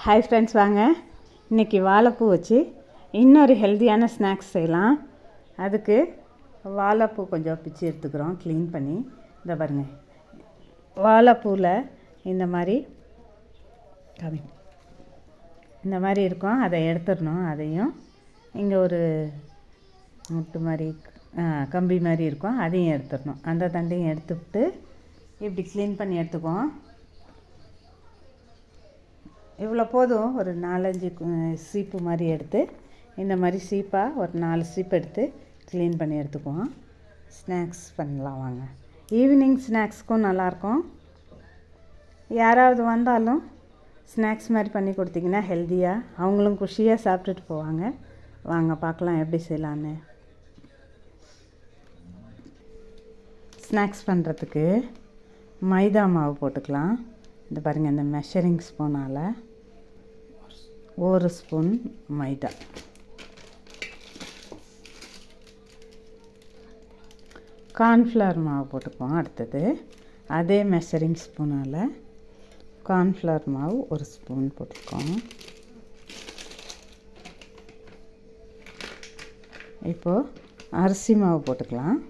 Hi friends, வாங்க இன்றைக்கி வாழைப்பூ வச்சு இன்னொரு ஹெல்த்தியான ஸ்நாக்ஸ் செய்யலாம். அதுக்கு வாழைப்பூ கொஞ்சம் பிச்சு எடுத்துக்கிறோம், க்ளீன் பண்ணி. இந்த பாருங்கள், வாழைப்பூவில் இந்த மாதிரி இருக்கும், அதை எடுத்துடணும். அதையும் இங்கே ஒரு முட்டு மாதிரி கம்பி மாதிரி இருக்கும், அதையும் எடுத்துடணும். அந்த தண்டையும் எடுத்துவிட்டு இப்படி க்ளீன் பண்ணி எடுத்துக்குவோம். இவ்வளோ போதும். ஒரு 4-5 சீப்பு மாதிரி எடுத்து இந்த மாதிரி சீப்பாக ஒரு 4 சீப்பு எடுத்து க்ளீன் பண்ணி எடுத்துக்குவோம். ஸ்நாக்ஸ் பண்ணலாம் வாங்க. ஈவினிங் ஸ்நாக்ஸ்க்கும் நல்லாயிருக்கும். யாராவது வந்தாலும் ஸ்நாக்ஸ் மாதிரி பண்ணி கொடுத்திங்கன்னா ஹெல்த்தியாக அவங்களும் குஷியாக சாப்பிட்டுட்டு போவாங்க. வாங்க பார்க்கலாம் எப்படி செய்யலான்னு. ஸ்நாக்ஸ் பண்ணுறதுக்கு மைதா மாவு போட்டுக்கலாம். இந்த பாருங்கள், இந்த மெஷரிங் ஸ்பூனால் 1 ஸ்பூன் மைதா, கார்ன்ஃப்ளவர் மாவு போட்டுக்குவோம். அடுத்தது அதே மெஷரிங் ஸ்பூனால் கார்ன்ஃப்ளவர் மாவு 1 ஸ்பூன் போட்டுக்கோம். இப்போது அரிசி மாவு போட்டுக்கலாம்.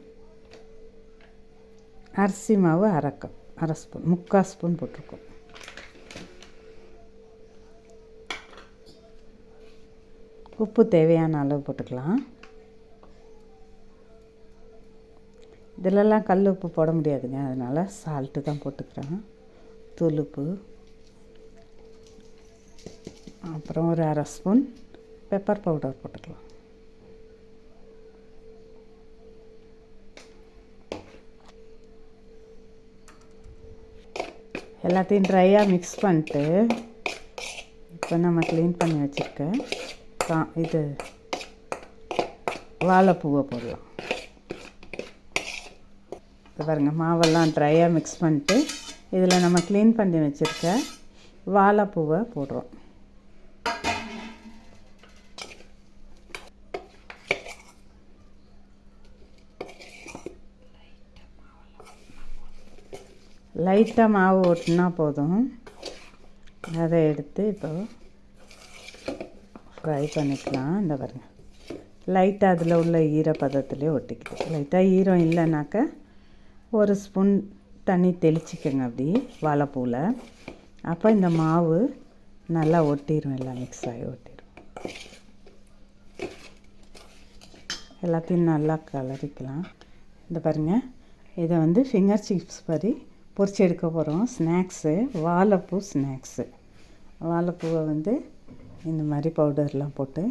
அரிசி மாவு 1/2 ஸ்பூன், 3/4 ஸ்பூன் போட்டிருக்கோம். உப்பு தேவையான அளவு போட்டுக்கலாம். இதிலெல்லாம் கல் உப்பு போட முடியாதுங்க, அதனால் சால்ட்டு தான் போட்டுக்கிறேன். தூள் உப்பு, அப்புறம் ஒரு 1/2 ஸ்பூன் பெப்பர் பவுடர் போட்டுக்கலாம். எல்லாத்தையும் ட்ரையாக மிக்ஸ் பண்ணிட்டு இப்போ நம்ம க்ளீன் பண்ணி வச்சுருக்க இது வாழைப்பூவை போடலாம். இது பாருங்கள், மாவெல்லாம் ட்ரையாக மிக்ஸ் பண்ணிட்டு இதில் நம்ம க்ளீன் பண்ணி வச்சுருக்க வாழைப்பூவை போடுறோம். லைட்டாக மாவு ஓட்டினா போதும். அதை எடுத்து இப்போ ஃப்ரை பண்ணிக்கலாம். இந்த பாருங்கள், லைட்டாக அதில் உள்ள ஈரப்பதத்துலேயே ஒட்டிக்கிட்டு, லைட்டாக ஈரம் இல்லைனாக்க 1 ஸ்பூன் தண்ணி தெளிச்சிக்கோங்க அப்படி வாழைப்பூவில். அப்போ இந்த மாவு நல்லா ஒட்டிடும், எல்லாம் மிக்ஸ் ஆகி ஒட்டிடும். எல்லாத்தையும் நல்லா கலரிக்கலாம். இந்த பாருங்கள், இதை வந்து ஃபிங்கர் சிப்ஸ் மாதிரி பொரிச்சு எடுக்க போகிறோம். ஸ்நாக்ஸு, வாழைப்பூ ஸ்நாக்ஸு. வாழைப்பூவை வந்து இந்த மாதிரி பவுடர்லாம் போட்டு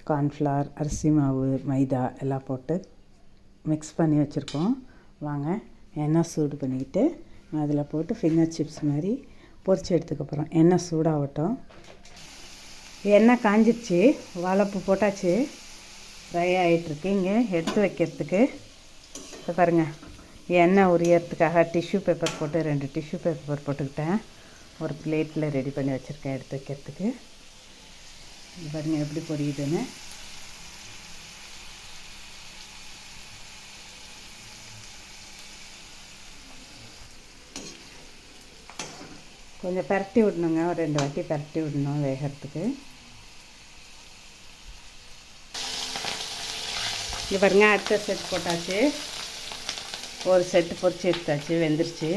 கார்ன்ஃப்ளவர், அரிசி மாவு, மைதா எல்லாம் போட்டு மிக்ஸ் பண்ணி வச்சுருக்கோம். வாங்க எண்ணெய் சூடு பண்ணிக்கிட்டு அதில் போட்டு ஃபிங்கர் சிப்ஸ் மாதிரி பொரிச்சு எடுத்துக்க போகிறோம். எண்ணெய் சூடாகட்டும். எண்ணெய் காஞ்சிடுச்சு, வாழைப்பூ போட்டாச்சு, ஃப்ரை ஆகிட்டுருக்கு. இங்கே எடுத்து வைக்கிறதுக்கு இப்போ பாருங்கள், எண்ணெய் உரியறதுக்காக டிஷ்யூ பேப்பர் போட்டு 2 டிஷ்யூ பேப்பர் போட்டுக்கிட்டேன். ஒரு பிளேட்டில் ரெடி பண்ணி வச்சுருக்கேன் எடுத்து வைக்கிறதுக்கு. பாருங்கள் எப்படி பொரியுதுன்னு. கொஞ்சம் பரட்டி விடணுங்க, ஒரு 2 வாட்டி பரட்டி விடணும் வேகிறதுக்கு. இங்கே பாருங்கள், அடுத்த செட் போட்டாச்சு. ஒரு செட்டு பொரிச்சு எடுத்தாச்சு, வெந்துருச்சு.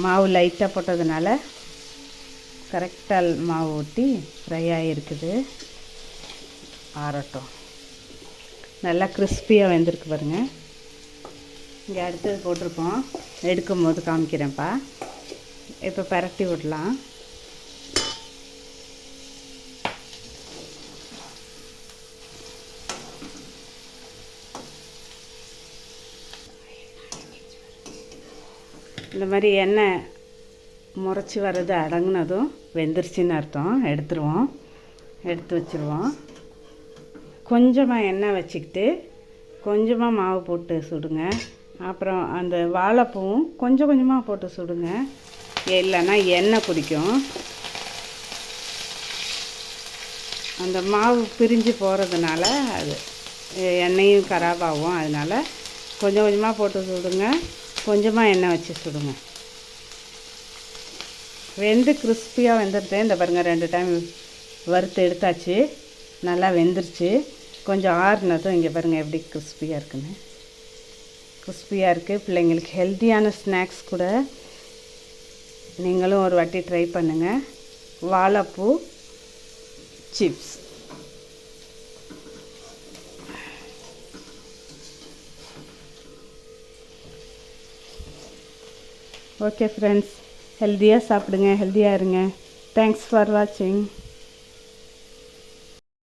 மாவு லைட்டாக போட்டதுனால கரெக்டாக மாவு ஊற்றி ஃப்ரை ஆகிருக்குது. ஆறட்டும். நல்லா கிறிஸ்பியாக வெந்திருக்கு பாருங்கள். இங்கே அடுத்தது போட்டிருக்கோம், எடுக்கும் போது காமிக்கிறேன்ப்பா. இப்போ பரட்டி விடலாம். இந்த மாதிரி எண்ணெய் முறைச்சி வர்றது அடங்கினதும் வெந்துருச்சின்னு அர்த்தம். எடுத்துருவோம், எடுத்து வச்சுருவோம். கொஞ்சமாக எண்ணெய் வச்சுக்கிட்டு கொஞ்சமாக மாவு போட்டு சுடுங்க. அப்புறம் அந்த வாழைப்பூவும் கொஞ்சம் கொஞ்சமாக போட்டு சுடுங்க, இல்லைன்னா எண்ணெய் குடிக்கும். அந்த மாவு பிரிஞ்சு போகிறதுனால அது எண்ணெயும் கராபாகும். அதனால் கொஞ்சம் கொஞ்சமாக போட்டு சுடுங்க. கொஞ்சமாக எண்ணெய் வச்சு சுடுங்க. வெந்து கிறிஸ்பியாக வெந்துடுது. இந்த பாருங்கள் 2 டைம் வறுத்து எடுத்தாச்சு, நல்லா வெந்துருச்சு. கொஞ்சம் ஆறுனதும் இங்கே பாருங்கள் எப்படி கிறிஸ்பியாக இருக்குன்னு. கிறிஸ்பியாக இருக்குது. பிள்ளைங்களுக்கு ஹெல்த்தியான ஸ்நாக்ஸ் கூட. நீங்களும் ஒரு வாட்டி ட்ரை பண்ணுங்கள். வாழைப்பூ சிப்ஸ். ஓகே ஃப்ரெண்ட்ஸ், ஹெல்த்தியாக சாப்பிடுங்க, ஹெல்த்தியாக இருங்க. தேங்க்ஸ் ஃபார் வாட்சிங்.